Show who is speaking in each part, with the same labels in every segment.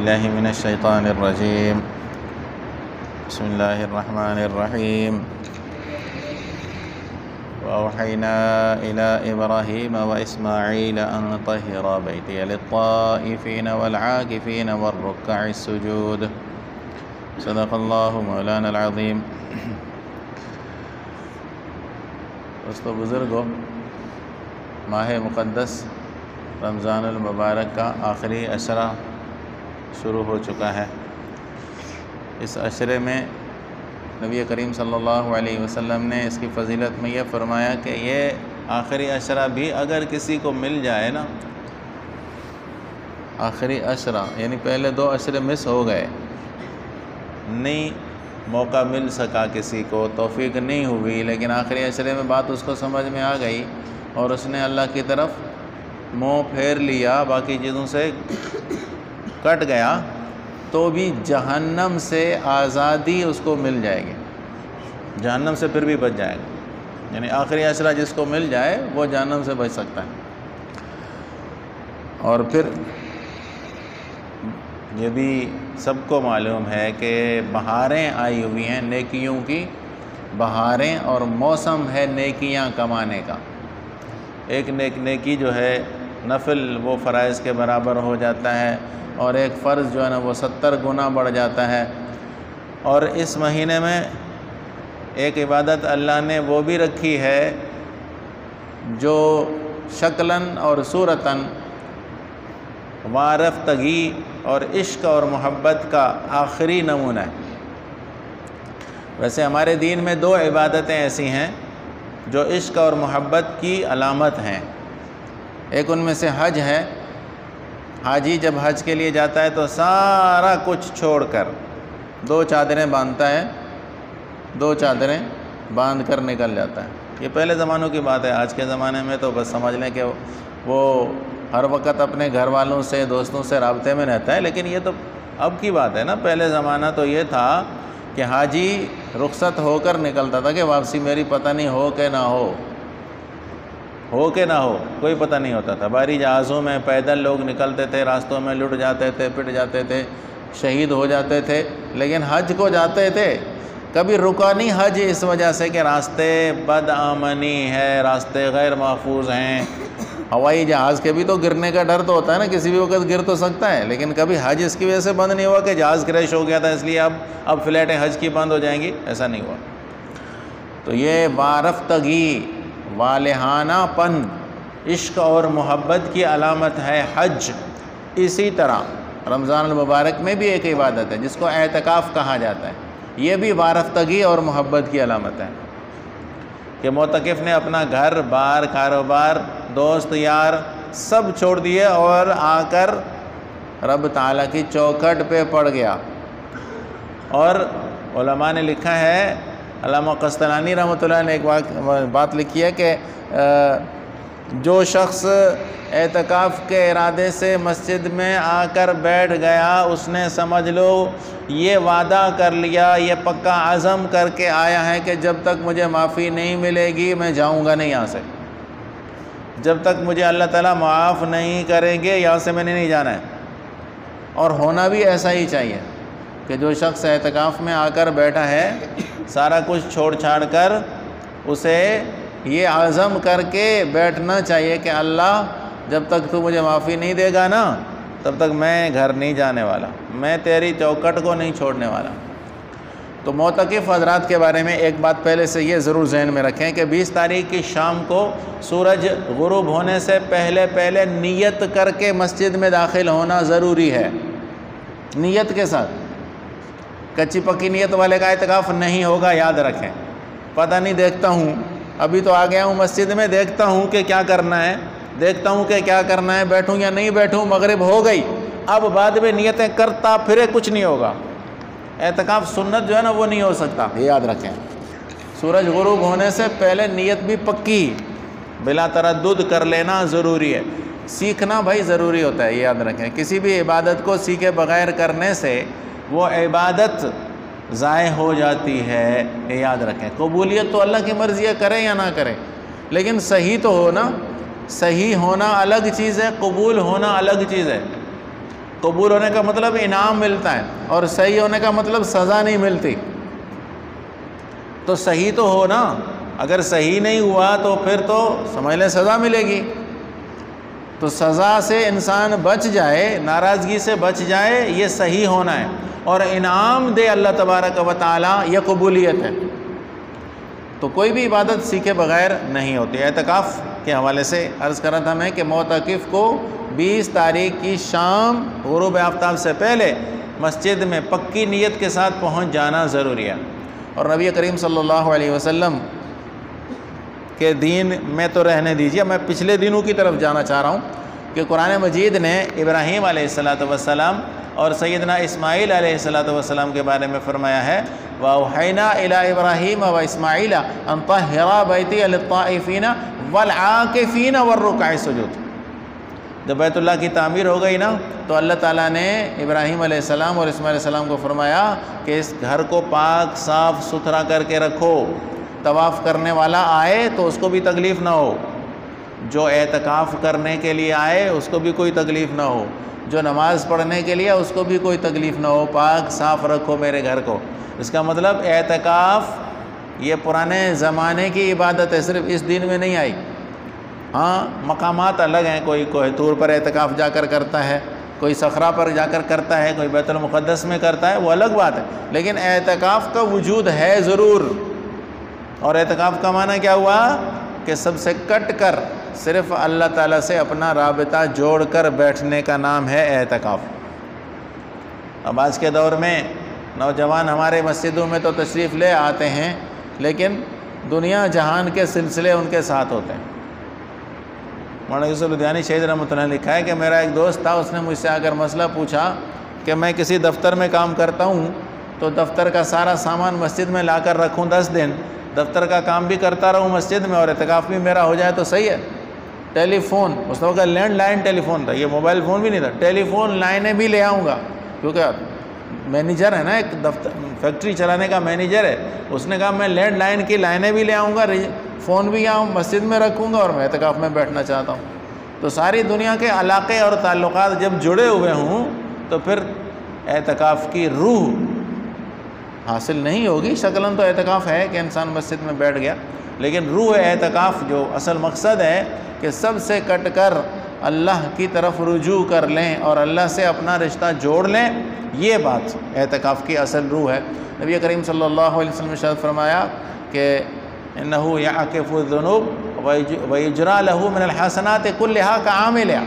Speaker 1: بالله من الشيطان الرجيم بسم الله الرحمن الرحيم وأوحينا إلى إبراهيم وإسماعيل أن طهر بيتي للطائفين والعاكفين والركع السجود صدق الله مولانا العظيم۔ دوستو بزرگوں، ماہ مقدس رمضان المبارک کا آخری عشرہ شروع ہو چکا ہے۔ اس عشرے میں نبی کریم صلی اللہ علیہ وسلم نے اس کی فضیلت میں یہ فرمایا کہ یہ آخری عشرہ بھی اگر کسی کو مل جائے نا، آخری عشرہ یعنی پہلے دو عشرے مس ہو گئے، نہیں موقع مل سکا، کسی کو توفیق نہیں ہوئی، لیکن آخری عشرے میں بات اس کو سمجھ میں آ گئی اور اس نے اللہ کی طرف منہ پھیر لیا، باقی چیزوں سے کٹ گیا، تو بھی جہنم سے آزادی اس کو مل جائے گی، جہنم سے پھر بھی بچ جائے گا۔ یعنی آخری عشرہ جس کو مل جائے وہ جہنم سے بچ سکتا ہے۔ اور پھر یہ بھی سب کو معلوم ہے کہ بہاریں آئی ہوئی ہیں، نیکیوں کی بہاریں، اور موسم ہے نیکیاں کمانے کا۔ ایک نیکی جو ہے نفل وہ فرائض کے برابر ہو جاتا ہے، اور ایک فرض جو ہے نا وہ 70 گنا بڑھ جاتا ہے۔ اور اس مہینے میں ایک عبادت اللہ نے وہ بھی رکھی ہے جو شکلاً اور صورتاً وارفتگی اور عشق اور محبت کا آخری نمونہ ہے۔ ویسے ہمارے دین میں دو عبادتیں ایسی ہیں جو عشق اور محبت کی علامت ہیں۔ ایک ان میں سے حج ہے۔ حاجی جب حج کے لیے جاتا ہے تو سارا کچھ چھوڑ کر دو چادریں باندھتا ہے، دو چادریں باندھ کر نکل جاتا ہے۔ یہ پہلے زمانوں کی بات ہے، آج کے زمانے میں تو بس سمجھ لیں کہ وہ ہر وقت اپنے گھر والوں سے دوستوں سے رابطے میں رہتا ہے، لیکن یہ تو اب کی بات ہے نا۔ پہلے زمانہ تو یہ تھا کہ حاجی رخصت ہو کر نکلتا تھا کہ واپسی میری پتہ نہیں ہو کہ نہ ہو کہ نہ ہو، کوئی پتہ نہیں ہوتا تھا۔ بحری جہازوں میں پیدل لوگ نکلتے تھے، راستوں میں لٹ جاتے تھے، پٹ جاتے تھے، شہید ہو جاتے تھے، لیکن حج کو جاتے تھے، کبھی رکا نہیں حج، اس وجہ سے کہ راستے بدامنی ہے، راستے غیر محفوظ ہیں۔ ہوائی جہاز کے بھی تو گرنے کا ڈر تو ہوتا ہے نا، کسی بھی وقت گر تو سکتا ہے، لیکن کبھی حج اس کی وجہ سے بند نہیں ہوا کہ جہاز کریش ہو گیا تھا اس لیے اب فلائٹیں حج کی بند ہو جائیں گی، ایسا نہیں ہوا۔ تو یہ وارفتگی، والہانہ پن، عشق اور محبت کی علامت ہے حج۔ اسی طرح رمضان المبارک میں بھی ایک عبادت ہے جس کو اعتکاف کہا جاتا ہے، یہ بھی وارفتگی اور محبت کی علامت ہے کہ معتکف نے اپنا گھر بار، کاروبار، دوست یار سب چھوڑ دیے اور آ کر رب تعالیٰ کی چوکھٹ پہ پڑ گیا۔ اور علماء نے لکھا ہے، علامہ قسطلانی رحمۃ اللہ نے ایک بات لکھی ہے کہ جو شخص اعتکاف کے ارادے سے مسجد میں آ کر بیٹھ گیا، اس نے سمجھ لو یہ وعدہ کر لیا، یہ پکا عزم کر کے آیا ہے کہ جب تک مجھے معافی نہیں ملے گی میں جاؤں گا نہیں یہاں سے، جب تک مجھے اللہ تعالیٰ معاف نہیں کریں گے یہاں سے میں نے نہیں جانا ہے۔ اور ہونا بھی ایسا ہی چاہیے کہ جو شخص اعتکاف میں آ کر بیٹھا ہے، سارا کچھ چھوڑ چھاڑ کر اسے یہ عزم کر کے بیٹھنا چاہیے کہ اللہ جب تک تو مجھے معافی نہیں دے گا نا تب تک میں گھر نہیں جانے والا، میں تیری چوکھٹ کو نہیں چھوڑنے والا۔ تو معتکف حضرات کے بارے میں ایک بات پہلے سے یہ ضرور ذہن میں رکھیں کہ 20 تاریخ کی شام کو سورج غروب ہونے سے پہلے نیت کر کے مسجد میں داخل ہونا ضروری ہے، نیت کے ساتھ۔ کچی پکی نیت والے کا اعتکاف نہیں ہوگا، یاد رکھیں۔ پتہ نہیں، دیکھتا ہوں، ابھی تو آ گیا ہوں مسجد میں، دیکھتا ہوں کہ کیا کرنا ہے، بیٹھوں یا نہیں بیٹھوں، مغرب ہو گئی، اب بعد میں نیتیں کرتا پھرے کچھ نہیں ہوگا۔ اعتکاف سنت جو ہے نا وہ نہیں ہو سکتا، یہ یاد رکھیں۔ سورج غروب ہونے سے پہلے نیت بھی پکی بلا تردد کر لینا ضروری ہے۔ سیکھنا بھائی ضروری ہوتا ہے، یہ یاد رکھیں۔ کسی بھی عبادت کو سیکھے بغیر کرنے سے وہ عبادت ضائع ہو جاتی ہے، یہ یاد رکھیں۔ قبولیت تو اللہ کی مرضی ہے، کریں یا نہ کریں، لیکن صحیح تو ہو نا۔ صحیح ہونا الگ چیز ہے، قبول ہونا الگ چیز ہے۔ قبول ہونے کا مطلب انعام ملتا ہے، اور صحیح ہونے کا مطلب سزا نہیں ملتی۔ تو صحیح تو ہو نا، اگر صحیح نہیں ہوا تو پھر تو سمجھ لیں سزا ملے گی۔ تو سزا سے انسان بچ جائے، ناراضگی سے بچ جائے، یہ صحیح ہونا ہے، اور انعام دے اللہ تبارک و تعالی، یہ قبولیت ہے۔ تو کوئی بھی عبادت سیکھے بغیر نہیں ہوتی۔ اعتکاف کے حوالے سے عرض کر رہا تھا میں کہ معتکف کو 20 تاریخ کی شام غروب آفتاب سے پہلے مسجد میں پکی نیت کے ساتھ پہنچ جانا ضروری ہے۔ اور نبی کریم صلی اللہ علیہ وسلم کے دین میں تو رہنے دیجیے، میں پچھلے دنوں کی طرف جانا چاہ رہا ہوں کہ قرآن مجید نے ابراہیم علیہ السلام اور سیدنا اسماعیل علیہ السلام کے بارے میں فرمایا ہے، وَأَوْحَيْنَا إِلَىٰ إِبْرَاهِيمَ وَإِسْمَاعِيلَ أَن طَهِّرَا بَيْتِيَ لِلطَّائِفِينَ وَالْعَاكِفِينَ وَالرُّكَعِ السُّجُودِ۔ جب بیت اللہ کی تعمیر ہو گئی نا تو اللہ تعالیٰ نے ابراہیم علیہ السلام اور اسماعیل علیہ السلام کو فرمایا کہ اس گھر کو پاک صاف ستھرا کر کے رکھو، طواف کرنے والا آئے تو اس کو بھی تکلیف نہ ہو، جو اعتکاف کرنے کے لیے آئے اس کو بھی کوئی تکلیف نہ ہو، جو نماز پڑھنے کے لیے اس کو بھی کوئی تکلیف نہ ہو، پاک صاف رکھو میرے گھر کو۔ اس کا مطلب اعتکاف یہ پرانے زمانے کی عبادت ہے، صرف اس دین میں نہیں آئی۔ ہاں مقامات الگ ہیں، کوئی کوہ طور پر اعتکاف جا کر کرتا ہے، کوئی صخرہ پر جا کر کرتا ہے، کوئی بیت المقدس میں کرتا ہے، وہ الگ بات ہے، لیکن اعتکاف کا وجود ہے ضرور۔ اور اعتکاف کا معنی کیا ہوا کہ سب سے کٹ کر صرف اللہ تعالیٰ سے اپنا رابطہ جوڑ کر بیٹھنے کا نام ہے اعتکاف۔ اب آج کے دور میں نوجوان ہمارے مسجدوں میں تو تشریف لے آتے ہیں، لیکن دنیا جہان کے سلسلے ان کے ساتھ ہوتے ہیں۔ مولانا یوسف لدھیانی شہید رحمۃ اللہ نے لکھا ہے کہ میرا ایک دوست تھا، اس نے مجھ سے آ کر مسئلہ پوچھا کہ میں کسی دفتر میں کام کرتا ہوں تو دفتر کا سارا سامان مسجد میں لا کر رکھوں 10 دن، دفتر کا کام بھی کرتا رہوں مسجد میں اور اعتکاف بھی میرا ہو جائے تو صحیح ہے۔ ٹیلی فون، اس وقت لینڈ لائن ٹیلی فون تھا، یہ موبائل فون بھی نہیں تھا، ٹیلی فون لائنیں بھی لے آؤں گا، کیونکہ مینیجر ہے نا، ایک دفتر فیکٹری چلانے کا مینیجر ہے، اس نے کہا میں لینڈ لائن کی لائنیں بھی لے آؤں گا، فون بھی یہاں مسجد میں رکھوں گا اور میں اعتکاف میں بیٹھنا چاہتا ہوں۔ تو ساری دنیا کے علاقے اور تعلقات جب جڑے ہوئے ہوں تو پھر اعتکاف کی روح حاصل نہیں ہوگی۔ شکلاً تو اعتکاف ہے کہ انسان مسجد میں بیٹھ گیا، لیکن روح اعتکاف جو اصل مقصد ہے کہ سب سے کٹ کر اللہ کی طرف رجوع کر لیں اور اللہ سے اپنا رشتہ جوڑ لیں، یہ بات اعتکاف کی اصل روح ہے۔ نبی کریم صلی اللہ علیہ وسلم نے ارشاد فرمایا کہ انہو یعکف الذنوب ویجرا لہو من الحسنات کلہا کعاملہا،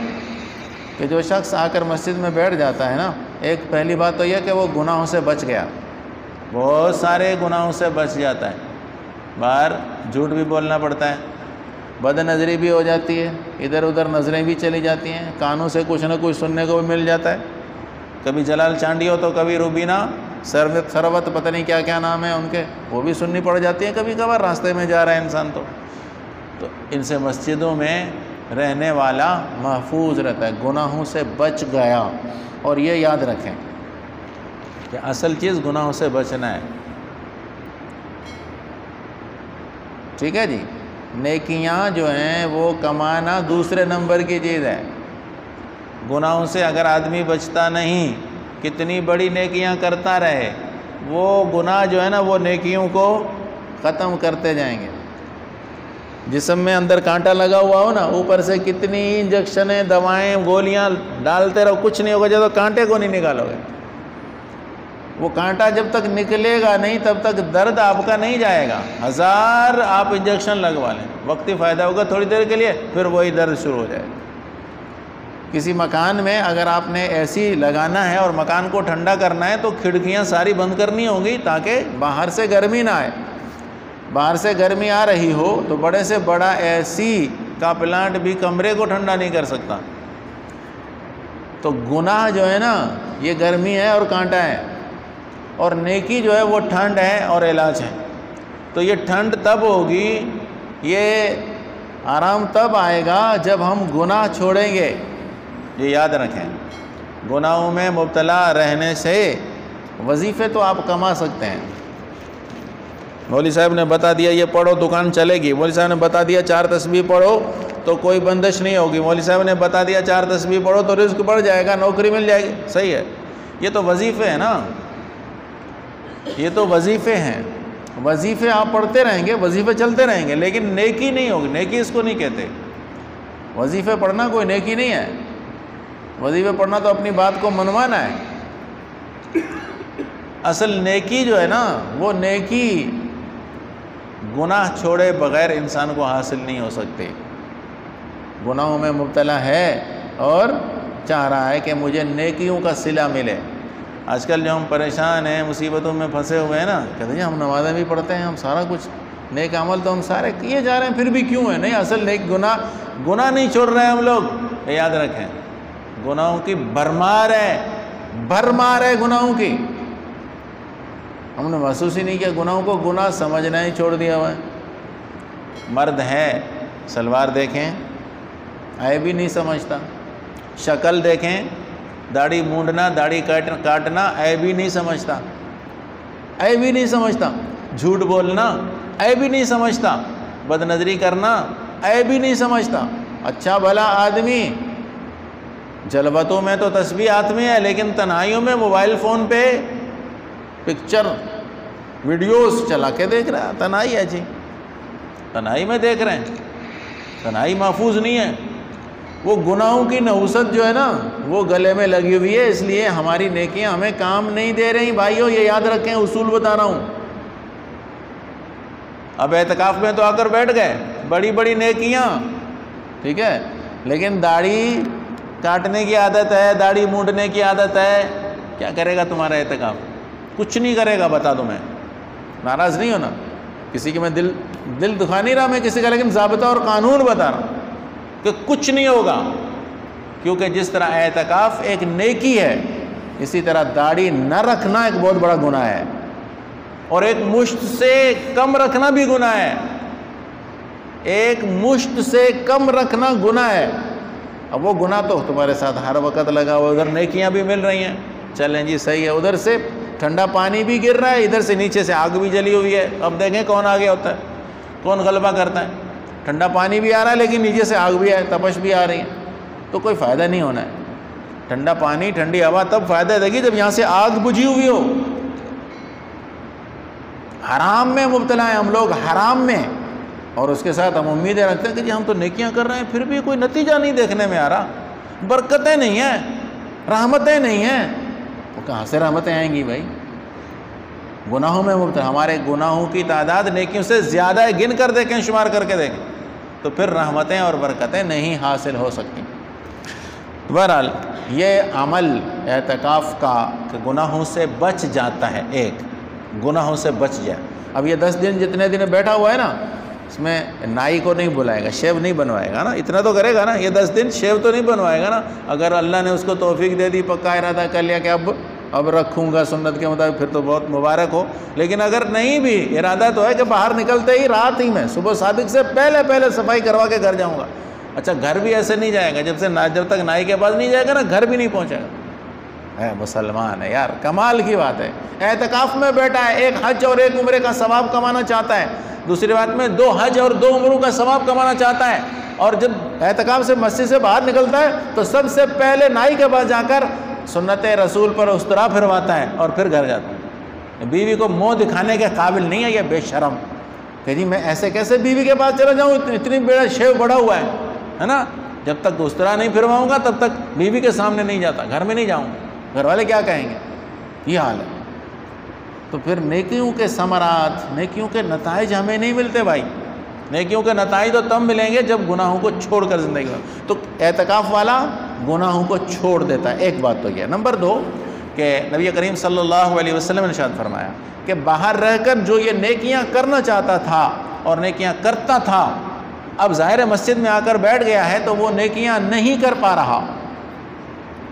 Speaker 1: کہ جو شخص آ کر مسجد میں بیٹھ جاتا ہے نا، ایک پہلی بات تو یہ کہ وہ گناہوں سے بچ گیا، بہت سارے گناہوں سے بچ جاتا ہے، باہر جھوٹ بھی بولنا پڑتا ہے، بد نظری بھی ہو جاتی ہے، ادھر ادھر نظریں بھی چلی جاتی ہیں، کانوں سے کچھ نہ کچھ سننے کو بھی مل جاتا ہے، کبھی جلال چانڈی ہو تو کبھی روبینہ سروت پتہ نہیں کیا کیا نام ہے ان کے، وہ بھی سننی پڑ جاتی ہیں کبھی کبھار، راستے میں جا رہا ہے انسان تو ان سے مسجدوں میں رہنے والا محفوظ رہتا ہے، گناہوں سے بچ گیا۔ اور یہ یاد رکھیں کہ اصل چیز گناہوں سے بچنا ہے، ٹھیک ہے جی۔ نیکیاں جو ہیں وہ کمانا دوسرے نمبر کی چیز ہے، گناہوں سے اگر آدمی بچتا نہیں، کتنی بڑی نیکیاں کرتا رہے، وہ گناہ جو ہے نا وہ نیکیوں کو ختم کرتے جائیں گے۔ جسم میں اندر کانٹا لگا ہوا ہو نا، اوپر سے کتنی انجیکشنیں، دوائیں، گولیاں ڈالتے رہو، کچھ نہیں ہوگا جب تک کانٹے کو نہیں نکالو گے۔ وہ کانٹا جب تک نکلے گا نہیں تب تک درد آپ کا نہیں جائے گا، 1000 آپ انجیکشن لگوا لیں، وقتی فائدہ ہوگا تھوڑی دیر کے لیے، پھر وہی درد شروع ہو جائے گا۔ کسی مکان میں اگر آپ نے اے سی لگانا ہے اور مکان کو ٹھنڈا کرنا ہے تو کھڑکیاں ساری بند کرنی ہوں گی تاکہ باہر سے گرمی نہ آئے۔ باہر سے گرمی آ رہی ہو تو بڑے سے بڑا اے سی کا پلانٹ بھی کمرے کو ٹھنڈا نہیں کر سکتا۔ تو گناہ جو ہے نا یہ گرمی ہے اور کانٹا ہے، اور نیکی جو ہے وہ ٹھنڈ ہے اور علاج ہے۔ تو یہ ٹھنڈ تب ہوگی، یہ آرام تب آئے گا جب ہم گناہ چھوڑیں گے۔ یہ یاد رکھیں، گناہوں میں مبتلا رہنے سے وظیفے تو آپ کما سکتے ہیں، مولوی صاحب نے بتا دیا یہ پڑھو دکان چلے گی، مولوی صاحب نے بتا دیا 4 تسبیح پڑھو تو کوئی بندش نہیں ہوگی. مولوی صاحب نے بتا دیا 4 تسبیح پڑھو تو رزق بڑھ جائے گا, نوکری مل جائے گی. صحیح ہے, یہ تو وظیفے ہیں نا, یہ تو وظیفے ہیں. وظیفے آپ پڑھتے رہیں گے, وظیفے چلتے رہیں گے, لیکن نیکی نہیں ہوگی. نیکی اس کو نہیں کہتے. وظیفے پڑھنا کوئی نیکی نہیں ہے. وظیفے پڑھنا تو اپنی بات کو منوانا ہے. اصل نیکی جو ہے نا, وہ نیکی گناہ چھوڑے بغیر انسان کو حاصل نہیں ہو سکتی. گناہوں میں مبتلا ہے اور چاہ رہا ہے کہ مجھے نیکیوں کا صلہ ملے. آج کل جو ہم پریشان ہیں, مصیبتوں میں پھنسے ہوئے ہیں نا, کہتے ہیں ہم نمازیں بھی پڑھتے ہیں, ہم سارا کچھ نیک عمل تو ہم سارے کیے جا رہے ہیں, پھر بھی کیوں ہے؟ نہیں, اصل نیک گناہ نہیں چھوڑ رہے ہیں ہم لوگ. یاد رکھیں, گناہوں کی بھرمار ہے گناہوں کی. ہم نے محسوس ہی نہیں کیا گناہوں کو, گناہ سمجھنا ہی چھوڑ دیا ہوا ہے. مرد ہے, سلوار دیکھیں عیب بھی نہیں سمجھتا, شکل دیکھیں, داڑھی مونڈنا, داڑھی کاٹنا عیب بھی نہیں سمجھتا, عیب بھی نہیں سمجھتا. جھوٹ بولنا عیب بھی نہیں سمجھتا, بد نظری کرنا عیب بھی نہیں سمجھتا. اچھا بھلا آدمی جلوتوں میں تو تسبیح ہاتھ میں ہے, لیکن تنہائیوں میں موبائل فون پہ پکچر ویڈیوز چلا کے دیکھ رہا ہے. تنہائی ہے جی, تنہائی میں دیکھ رہے ہیں. تنہائی محفوظ نہیں ہے. وہ گناہوں کی نحوست جو ہے نا, وہ گلے میں لگی ہوئی ہے, اس لیے ہماری نیکیاں ہمیں کام نہیں دے رہی. بھائیو یہ یاد رکھیں, اصول بتا رہا ہوں. اب اعتکاف میں تو آ کر بیٹھ گئے, بڑی بڑی نیکیاں, ٹھیک ہے, لیکن داڑھی کاٹنے کی عادت ہے, داڑھی مونڈنے کی عادت ہے. کیا کرے گا تمہارا اعتکاف؟ کچھ نہیں کرے گا. بتا دوں, میں ناراض نہیں ہونا, کسی کی میں دل دکھا نہیں رہا میں کسی کا, لیکن ضابطہ اور قانون بتا رہا ہوں کہ کچھ نہیں ہوگا. کیونکہ جس طرح اعتکاف ایک نیکی ہے, اسی طرح داڑھی نہ رکھنا ایک بہت بڑا گناہ ہے, اور ایک مشت سے کم رکھنا بھی گناہ ہے. ایک مشت سے کم رکھنا گناہ ہے. اب وہ گناہ تو تمہارے ساتھ ہر وقت لگا ہوا, ادھر نیکیاں بھی مل رہی ہیں, چلیں جی صحیح ہے, ادھر سے ٹھنڈا پانی بھی گر رہا ہے, ادھر سے نیچے سے آگ بھی جلی ہوئی ہے. اب دیکھیں کون آگے ہوتا ہے, کون غلبہ کرتا ہے. ٹھنڈا پانی بھی آ رہا ہے, لیکن نیچے سے آگ بھی ہے, تپش بھی آ رہی ہے, تو کوئی فائدہ نہیں ہونا ہے. ٹھنڈا پانی, ٹھنڈی ہوا تب فائدہ دے گی جب یہاں سے آگ بجھی ہوئی ہو. حرام میں مبتلا ہیں ہم لوگ, حرام میں, اور اس کے ساتھ ہم امیدیں رکھتے ہیں کہ جی ہم تو نیکیاں کر رہے ہیں, پھر بھی کوئی نتیجہ نہیں دیکھنے میں آ رہا, برکتیں نہیں ہیں, رحمتیں نہیں ہیں. وہ کہاں سے رحمتیں آئیں گی بھائی؟ گناہوں میں مبتلا. ہمارے گناہوں کی تعداد نیکیوں سے زیادہ ہے, گن کر دیکھیں, شمار کر کے دیکھیں, تو پھر رحمتیں اور برکتیں نہیں حاصل ہو سکتی. بہرحال یہ عمل اعتکاف کا کہ گناہوں سے بچ جاتا ہے, ایک گناہوں سے بچ جائے. اب یہ 10 دن جتنے دن بیٹھا ہوا ہے نا, اس میں نائی کو نہیں بلائے گا, شیو نہیں بنوائے گا نا, اتنا تو کرے گا نا. یہ 10 دن شیو تو نہیں بنوائے گا نا. اگر اللہ نے اس کو توفیق دے دی, پکا ارادہ کر لیا کہ اب رکھوں گا سنت کے مطابق, پھر تو بہت مبارک ہو. لیکن اگر نہیں بھی, ارادہ تو ہے کہ باہر نکلتے ہی رات ہی میں صبح صادق سے پہلے صفائی کروا کے گھر جاؤں گا. اچھا, گھر بھی ایسے نہیں جائے گا, جب تک نائی کے پاس نہیں جائے گا نا, گھر بھی نہیں پہنچے گا. ہے مسلمان ہے یار, کمال کی بات ہے. اعتکاف میں بیٹھا ہے, ایک حج اور ایک عمرے کا ثواب کمانا چاہتا ہے. دوسری بات میں 2 حج اور 2 عمروں کا ثواب کمانا چاہتا ہے. اور جب اعتکاف سے مسجد سے باہر نکلتا ہے تو سب سے پہلے نائی کے پاس جا کر سنت رسول پر استرا پھرواتا ہے اور پھر گھر جاتا ہے. بیوی کو منہ دکھانے کے قابل نہیں ہے یہ بے شرم کہ جی میں ایسے کیسے بیوی کے پاس چلا جاؤں, اتنی بڑا شیو بڑا ہوا ہے نا. جب تک استرا نہیں پھرواؤں گا تب تک بیوی کے سامنے نہیں جاتا, گھر میں نہیں جاؤں گا, گھر والے کیا کہیں گے. یہ حال ہے. تو پھر نیکیوں کے ثمرات, نیکیوں کے نتائج ہمیں نہیں ملتے بھائی. نیکیوں کے نتائج تو تب ملیں گے جب گناہوں کو چھوڑ کر زندگی میں. تو اعتکاف والا گناہوں کو چھوڑ دیتا ہے. ایک بات تو یہ. نمبر 2 کہ نبی کریم صلی اللہ علیہ وسلم نے ارشاد فرمایا کہ باہر رہ کر جو یہ نیکیاں کرنا چاہتا تھا اور نیکیاں کرتا تھا, اب ظاہر مسجد میں آ کر بیٹھ گیا ہے تو وہ نیکیاں نہیں کر پا رہا.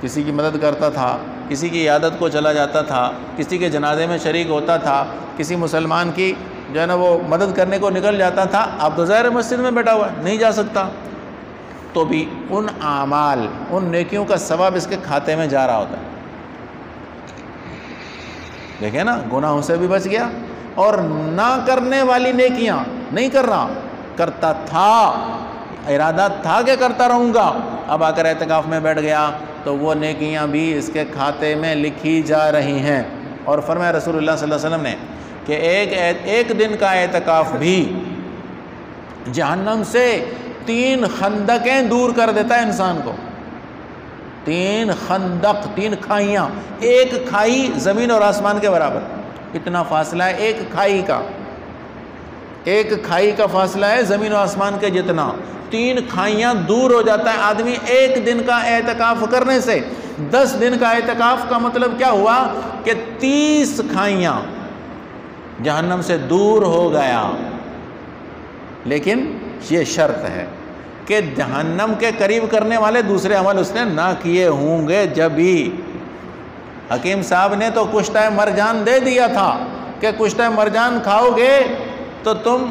Speaker 1: کسی کی مدد کرتا تھا, کسی کی عیادت کو چلا جاتا تھا, کسی کے جنازے میں شریک ہوتا تھا, کسی مسلمان کی جو ہے نا وہ مدد کرنے کو نکل جاتا تھا. اب تو ظاہر مسجد میں بیٹھا ہوا ہے, نہیں جا سکتا, تو بھی ان اعمال, ان نیکیوں کا ثواب اس کے کھاتے میں جا رہا ہوتا ہے. دیکھیں نا, گناہوں سے بھی بچ گیا, اور نہ کرنے والی نیکیاں نہیں کر رہا, کرتا تھا. ارادہ تھا کہ کرتا رہوں گا، اب آ کر اعتکاف میں بیٹھ گیا تو وہ نیکیاں بھی اس کے کھاتے میں لکھی جا رہی ہیں۔ اور فرمایا رسول اللہ صلی اللہ علیہ وسلم نے کہ ایک دن کا اعتکاف بھی جہنم سے 3 خندقیں دور کر دیتا ہے انسان کو۔ 3 خندق، 3 کھائیاں، ایک کھائی زمین اور آسمان کے برابر، اتنا فاصلہ ہے ایک کھائی کا، ایک کھائی کا فاصلہ ہے زمین و آسمان کے جتنا، 3 کھائیاں دور ہو جاتا ہے آدمی ایک دن کا اعتکاف کرنے سے۔ 10 دن کا اعتکاف کا مطلب کیا ہوا کہ 30 کھائیاں جہنم سے دور ہو گیا۔ لیکن یہ شرط ہے کہ جہنم کے قریب کرنے والے دوسرے عمل اس نے نہ کیے ہوں گے۔ جب بھی حکیم صاحب نے تو کشتہ مرجان دے دیا تھا کہ کشتہ مرجان کھاؤ گے تو تم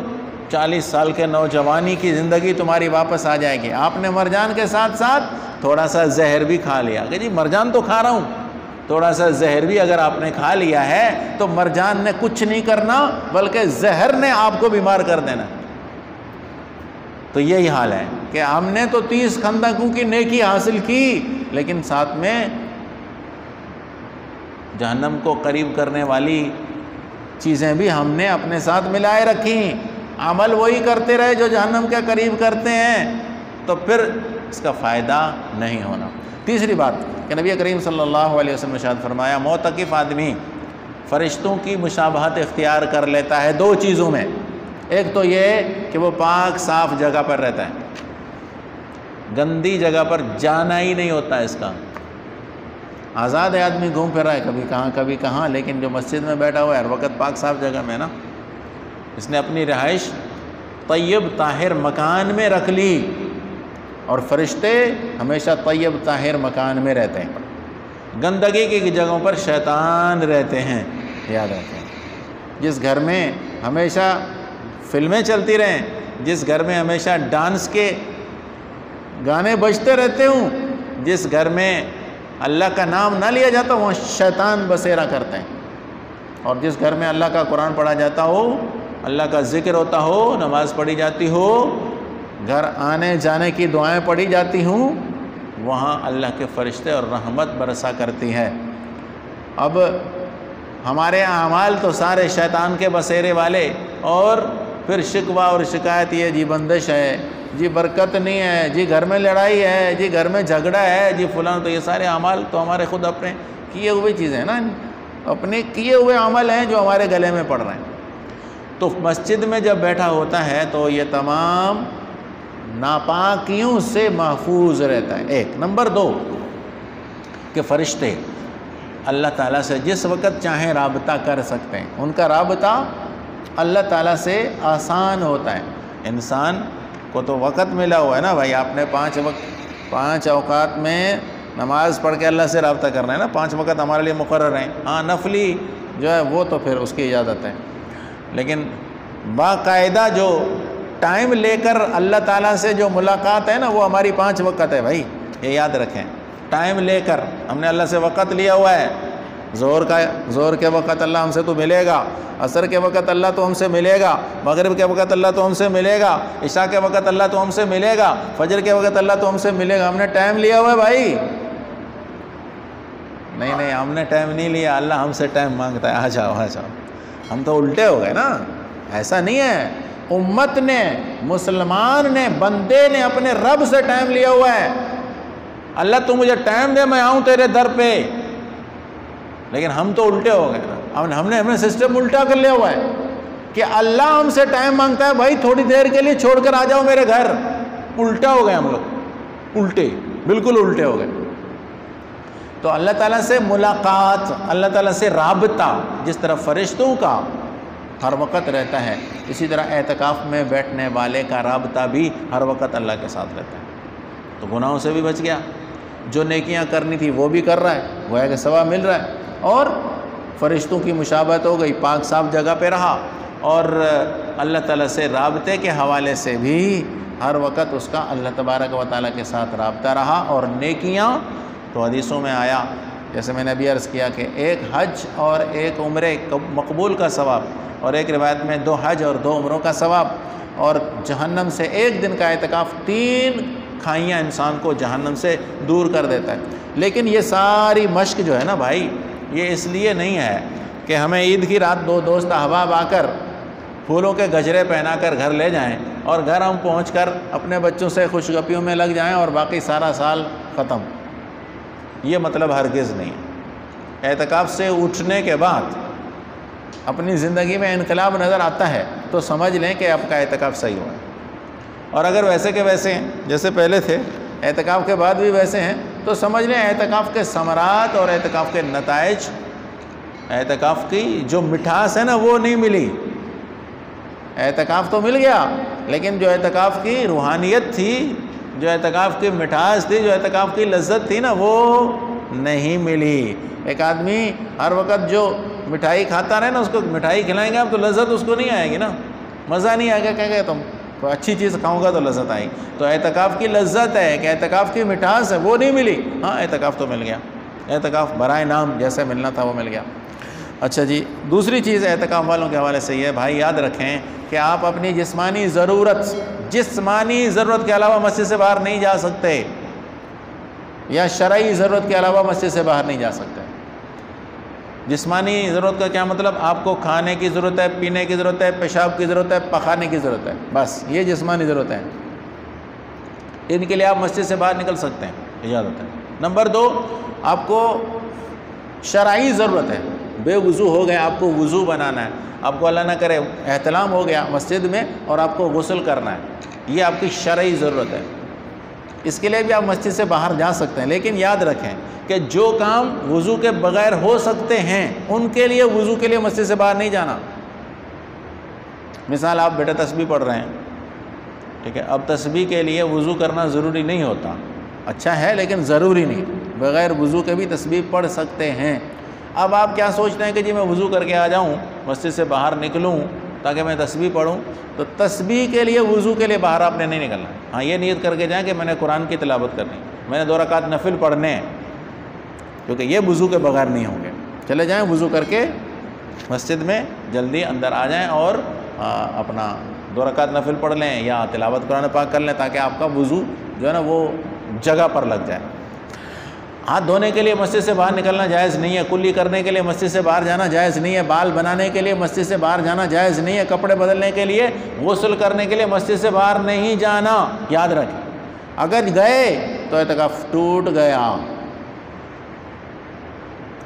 Speaker 1: 40 سال کے نوجوانی کی زندگی تمہاری واپس آ جائے گی۔ آپ نے مرجان کے ساتھ ساتھ تھوڑا سا زہر بھی کھا لیا کہ جی مرجان تو کھا رہا ہوں، تھوڑا سا زہر بھی اگر آپ نے کھا لیا ہے تو مرجان نے کچھ نہیں کرنا بلکہ زہر نے آپ کو بیمار کر دینا۔ تو یہی حال ہے کہ ہم نے تو 30 خندقوں کی نیکی حاصل کی، لیکن ساتھ میں جہنم کو قریب کرنے والی چیزیں بھی ہم نے اپنے ساتھ ملائے رکھی، عمل وہی کرتے رہے جو جہنم کے قریب کرتے ہیں، تو پھر اس کا فائدہ نہیں ہونا۔ تیسری بات کہ نبی کریم صلی اللہ علیہ وسلم نے ارشاد فرمایا معتکف آدمی فرشتوں کی مشابہت اختیار کر لیتا ہے 2 چیزوں میں۔ ایک تو یہ کہ وہ پاک صاف جگہ پر رہتا ہے، گندی جگہ پر جانا ہی نہیں ہوتا ہے اس کا، آزاد ہے آدمی، گھوم پھر رہا ہے کبھی کہاں، لیکن جو مسجد میں بیٹھا ہوا ہے ہر وقت پاک صاف جگہ میں نا، اس نے اپنی رہائش طیب طاہر مکان میں رکھ لی، اور فرشتے ہمیشہ طیب طاہر مکان میں رہتے ہیں۔ گندگی کی جگہوں پر شیطان رہتے ہیں، یاد رکھیں۔ جس گھر میں ہمیشہ فلمیں چلتی رہیں، جس گھر میں ہمیشہ ڈانس کے گانے بجتے رہتے ہوں، جس گھر میں اللہ کا نام نہ لیا جاتا وہاں شیطان بسیرا کرتے ہیں، اور جس گھر میں اللہ کا قرآن پڑھا جاتا ہو، اللہ کا ذکر ہوتا ہو، نماز پڑھی جاتی ہو، گھر آنے جانے کی دعائیں پڑھی جاتی ہوں، وہاں اللہ کے فرشتے اور رحمت برسا کرتی ہے۔ اب ہمارے اعمال تو سارے شیطان کے بسیرے والے، اور پھر شکوہ اور شکایت، یہ جی بندش ہے، جی برکت نہیں ہے، جی گھر میں لڑائی ہے، جی گھر میں جھگڑا ہے، جی فلاں، تو یہ سارے اعمال تو ہمارے خود اپنے کیے ہوئے چیزیں ہیں نا، اپنے کیے ہوئے عمل ہیں جو ہمارے گلے میں پڑ رہے ہیں۔ تو مسجد میں جب بیٹھا ہوتا ہے تو یہ تمام ناپاکیوں سے محفوظ رہتا ہے۔ ایک نمبر 2 کہ فرشتے اللہ تعالیٰ سے جس وقت چاہیں رابطہ کر سکتے ہیں، ان کا رابطہ اللہ تعالیٰ سے آسان ہوتا ہے۔ انسان کو تو وقت ملا ہوا ہے نا بھائی، آپ نے 5 اوقات میں نماز پڑھ کے اللہ سے رابطہ کرنا ہے نا، 5 وقت ہمارے لیے مقرر ہیں۔ ہاں نفلی جو ہے وہ تو پھر اس کی اجازت ہے، لیکن باقاعدہ جو ٹائم لے کر اللہ تعالیٰ سے جو ملاقات ہے نا وہ ہماری 5 وقت ہے بھائی، یہ یاد رکھیں۔ ٹائم لے کر ہم نے اللہ سے وقت لیا ہوا ہے، زور کے وقت اللہ ہم سے تو ملے گا، عصر کے وقت اللہ تو ہم سے ملے گا، مغرب کے وقت اللہ تو ہم سے ملے گا، عشاء کے وقت اللہ تو ہم سے ملے گا، فجر کے وقت اللہ تو ہم سے ملے گا۔ ہم نے ٹائم لیا ہوا ہے بھائی، نہیں ہم نے ٹائم نہیں لیا، اللہ ہم سے ٹائم مانگتا ہے، آ جاؤ۔ ہم تو الٹے ہو گئے نا، ایسا نہیں ہے۔ امت نے، مسلمان نے، بندے نے اپنے رب سے ٹائم لیا ہوا ہے، اللہ تو مجھے ٹائم دے میں آؤں تیرے در پہ، لیکن ہم تو الٹے ہو گئے نا، ہم نے سسٹم الٹا کر لیا ہوا ہے کہ اللہ ہم سے ٹائم مانگتا ہے، بھائی تھوڑی دیر کے لیے چھوڑ کر آ جاؤ میرے گھر۔ الٹا ہو گئے ہم لوگ، الٹے، بالکل الٹے ہو گئے۔ تو اللہ تعالیٰ سے ملاقات، اللہ تعالیٰ سے رابطہ جس طرح فرشتوں کا ہر وقت رہتا ہے، اسی طرح اعتکاف میں بیٹھنے والے کا رابطہ بھی ہر وقت اللہ کے ساتھ رہتا ہے۔ تو گناہوں سے بھی بچ گیا، جو نیکیاں کرنی تھی وہ بھی کر رہا ہے، گویا کہ ثواب مل رہا ہے، اور فرشتوں کی مشابہت ہو گئی، پاک صاف جگہ پہ رہا، اور اللہ تعالیٰ سے رابطے کے حوالے سے بھی ہر وقت اس کا اللہ تبارک و تعالیٰ کے ساتھ رابطہ رہا۔ اور نیکیاں تو حدیثوں میں آیا، جیسے میں نے ابھی عرض کیا کہ 1 حج اور 1 عمرے مقبول کا ثواب، اور ایک روایت میں 2 حج اور 2 عمروں کا ثواب، اور جہنم سے ایک دن کا اعتکاف 3 کھائیاں انسان کو جہنم سے دور کر دیتا ہے۔ لیکن یہ ساری مشق جو ہے نا بھائی، یہ اس لیے نہیں ہے کہ ہمیں عید کی رات 2 دوست احباب آ کر پھولوں کے گجرے پہنا کر گھر لے جائیں اور گھر ہم پہنچ کر اپنے بچوں سے خوش گپیوں میں لگ جائیں اور باقی سارا سال ختم۔ یہ مطلب ہرگز نہیں ہے۔ اعتکاف سے اٹھنے کے بعد اپنی زندگی میں انقلاب نظر آتا ہے تو سمجھ لیں کہ آپ کا اعتکاف صحیح ہوا ہے، اور اگر ویسے کے ویسے ہیں جیسے پہلے تھے، اعتکاف کے بعد بھی ویسے ہیں، تو سمجھ لیں اعتکاف کے ثمرات اور اعتکاف کے نتائج، اعتکاف کی جو مٹھاس ہے نا وہ نہیں ملی۔ اعتکاف تو مل گیا، لیکن جو اعتکاف کی روحانیت تھی، جو اعتکاف کی مٹھاس تھی، جو اعتکاف کی لذت تھی نا وہ نہیں ملی۔ ایک آدمی ہر وقت جو مٹھائی کھاتا رہے نا، اس کو مٹھائی کھلائیں گے آپ تو لذت اس کو نہیں آئے گی نا، مزہ نہیں آئے گا، کہیں گے تم کوئی اچھی چیز کھاؤں گا تو لذت آئی۔ تو اعتکاف کی لذت ہے کہ اعتکاف کی مٹھاس ہے وہ نہیں ملی۔ ہاں اعتکاف تو مل گیا، اعتکاف برائے نام جیسے ملنا تھا وہ مل گیا۔ اچھا جی، دوسری چیز اعتکاف والوں کے حوالے سے یہ ہے، بھائی یاد رکھیں کہ آپ اپنی جسمانی ضرورت کے علاوہ مسجد سے باہر نہیں جا سکتے، یا شرعی ضرورت کے علاوہ مسجد سے باہر نہیں جا سکتے۔ جسمانی ضرورت کا کیا مطلب؟ آپ کو کھانے کی ضرورت ہے، پینے کی ضرورت ہے، پیشاب کی ضرورت ہے، پخانے کی ضرورت ہے، بس یہ جسمانی ضرورت ہے، ان کے لیے آپ مسجد سے باہر نکل سکتے ہیں، اجازت ہے۔ نمبر 2، آپ کو شرعی ضرورت ہے، بے وضو ہو گئے، آپ کو وضو بنانا ہے، آپ کو اللہ نہ کرے احتلام ہو گیا مسجد میں اور آپ کو غسل کرنا ہے، یہ آپ کی شرعی ضرورت ہے، اس کے لیے بھی آپ مسجد سے باہر جا سکتے ہیں۔ لیکن یاد رکھیں کہ جو کام وضو کے بغیر ہو سکتے ہیں ان کے لیے وضو کے لیے مسجد سے باہر نہیں جانا۔ مثال، آپ بیٹا تسبیح پڑھ رہے ہیں، ٹھیک ہے، اب تسبیح کے لیے وضو کرنا ضروری نہیں ہوتا، اچھا ہے لیکن ضروری نہیں، بغیر وضو کے بھی تسبیح پڑھ سکتے ہیں۔ اب آپ کیا سوچتے ہیں کہ جی میں وضو کر کے آ جاؤں، مسجد سے باہر نکلوں تاکہ میں تسبیح پڑھوں؟ تو تسبیح کے لیے وضو کے لیے باہر آپ نے نہیں نکلنا۔ ہاں یہ نیت کر کے جائیں کہ میں نے قرآن کی تلاوت کرنی، میں نے 2 رکعت نفل پڑھنے ہیں، کیونکہ یہ وضو کے بغیر نہیں ہوں گے۔ چلے جائیں وضو کر کے مسجد میں جلدی اندر آ جائیں اور اپنا 2 رکعت نفل پڑھ لیں یا تلاوت قرآن پاک کر لیں تاکہ آپ کا وضو جو ہے نا وہ جگہ پر لگ جائے۔ ہاتھ دھونے کے لیے مسجد سے باہر نکلنا جائز نہیں ہے، کلی کرنے کے لیے مسجد سے باہر جانا جائز نہیں ہے، بال بنانے کے لیے مسجد سے باہر جانا جائز نہیں ہے، کپڑے بدلنے کے لیے، غسل کرنے کے لیے مسجد سے باہر نہیں جانا۔ یاد رکھیں، اگر گئے تو اعتکاف ٹوٹ گیا،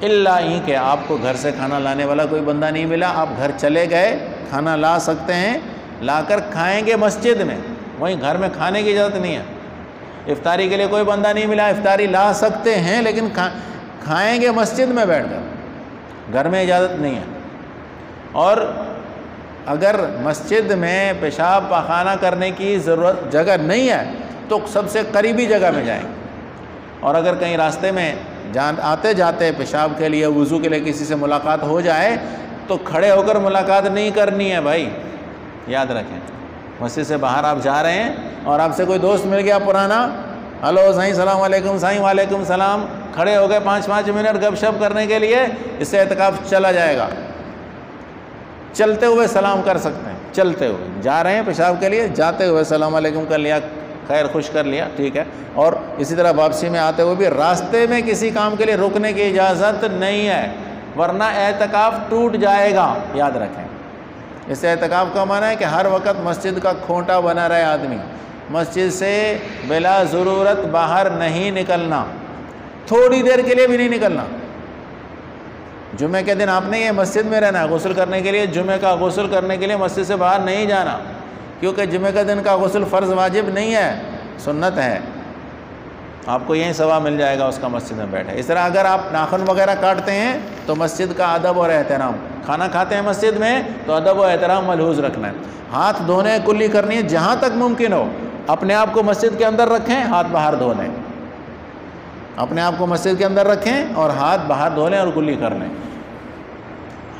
Speaker 1: الا ہی کہ آپ کو گھر سے کھانا لانے والا کوئی بندہ نہیں ملا، آپ گھر چلے گئے، کھانا لا سکتے ہیں، لا کر کھائیں گے مسجد میں، وہیں گھر میں کھانے کی اجازت نہیں ہے۔ افطاری کے لیے کوئی بندہ نہیں ملا، افطاری لا سکتے ہیں لیکن کھائیں گے مسجد میں بیٹھ کر، گھر میں اجازت نہیں ہے۔ اور اگر مسجد میں پیشاب پخانہ کرنے کی ضرورت جگہ نہیں ہے تو سب سے قریبی جگہ میں جائیں، اور اگر کہیں راستے میں آتے جاتے پیشاب کے لیے، وضو کے لیے کسی سے ملاقات ہو جائے تو کھڑے ہو کر ملاقات نہیں کرنی ہے بھائی، یاد رکھیں۔ مسجد سے باہر آپ جا رہے ہیں اور آپ سے کوئی دوست مل گیا پرانا، ہلو سائیں السلام علیکم، سائیں وعلیکم السلام، کھڑے ہو گئے 5 منٹ گپ شپ کرنے کے لیے، اس سے اعتکاف چلا جائے گا۔ چلتے ہوئے سلام کر سکتے ہیں، چلتے ہوئے جا رہے ہیں پیشاب کے لیے، جاتے ہوئے السلام علیکم کر لیا، خیر خوش کر لیا، ٹھیک ہے۔ اور اسی طرح واپسی میں آتے ہوئے بھی راستے میں کسی کام کے لیے رکنے کی اجازت نہیں ہے، ورنہ اعتکاف ٹوٹ جائے گا، یاد رکھیں۔ اس سے اعتکاف کا معنی ہے کہ ہر وقت مسجد کا کھونٹا بنا رہے آدمی، مسجد سے بلا ضرورت باہر نہیں نکلنا، تھوڑی دیر کے لیے بھی نہیں نکلنا۔ جمعے کے دن آپ نے یہ مسجد میں رہنا ہے، غسل کرنے کے لیے، جمعے کا غسل کرنے کے لیے مسجد سے باہر نہیں جانا، کیونکہ جمعے کا دن کا غسل فرض واجب نہیں ہے، سنت ہے، آپ کو یہیں ثواب مل جائے گا اس کا مسجد میں بیٹھے۔ اس طرح اگر آپ ناخن وغیرہ کاٹتے ہیں تو مسجد کا ادب اور احترام، کھانا کھاتے ہیں مسجد میں تو ادب و احترام ملحوظ رکھنا ہے۔ ہاتھ دھونے کلی کرنی ہے، جہاں تک ممکن ہو اپنے آپ کو مسجد کے اندر رکھیں، ہاتھ باہر دھو لیں، اپنے آپ کو مسجد کے اندر رکھیں اور ہاتھ باہر دھو لیں اور کلی کر لیں۔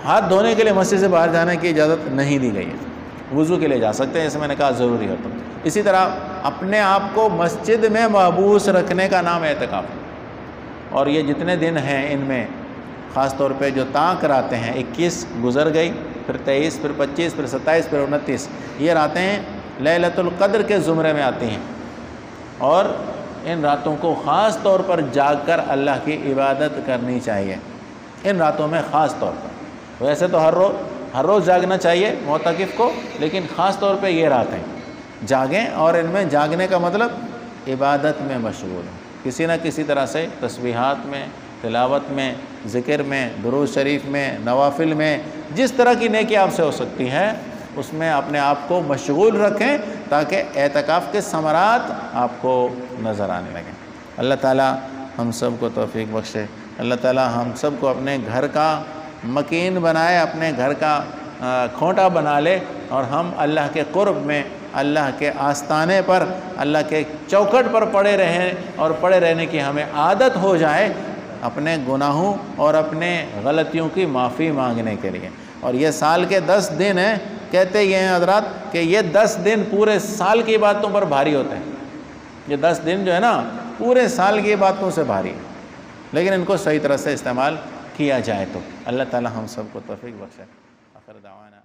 Speaker 1: ہاتھ دھونے کے لیے مسجد سے باہر جانے کی اجازت نہیں دی گئی ہے، وضو کے لیے جا سکتے ہیں، اسے میں نے کہا ضروری ہے۔ تو اسی طرح اپنے آپ کو مسجد میں محبوس رکھنے کا نام اعتکاف ہے، اور یہ جتنے دن ہیں ان میں خاص طور پہ جو طاق راتیں ہیں، 21 گزر گئی، پھر 23، پھر 25، پھر 27، پھر 29، یہ راتیں لیلۃ القدر کے زمرے میں آتی ہیں، اور ان راتوں کو خاص طور پر جاگ کر اللہ کی عبادت کرنی چاہیے، ان راتوں میں خاص طور پر۔ ویسے تو ہر روز جاگنا چاہیے معتکف کو، لیکن خاص طور پہ یہ راتیں جاگیں، اور ان میں جاگنے کا مطلب عبادت میں مشغول ہیں، کسی نہ کسی طرح سے تسبیحات میں، تلاوت میں، ذکر میں، درود شریف میں، نوافل میں، جس طرح کی نیکی آپ سے ہو سکتی ہے اس میں اپنے آپ کو مشغول رکھیں تاکہ اعتکاف کے ثمرات آپ کو نظر آنے لگیں۔ اللہ تعالیٰ ہم سب کو توفیق بخشے، اللہ تعالیٰ ہم سب کو اپنے گھر کا مکین بنائے، اپنے گھر کا کھوٹا بنا لے، اور ہم اللہ کے قرب میں، اللہ کے آستانے پر، اللہ کے چوکھٹ پر پڑے رہیں، اور پڑے رہنے کی ہمیں عادت ہو جائے اپنے گناہوں اور اپنے غلطیوں کی معافی مانگنے کے لیے۔ اور یہ سال کے 10 دن ہیں، کہتے یہ ہیں حضرات کہ یہ 10 دن پورے سال کی باتوں پر بھاری ہوتے ہیں، یہ 10 دن جو ہے نا پورے سال کی باتوں سے بھاری ہے، لیکن ان کو صحیح طرح سے استعمال کیا جائے تو۔ اللہ تعالی ہم سب کو توفیق بخشے۔ آخر دعوانا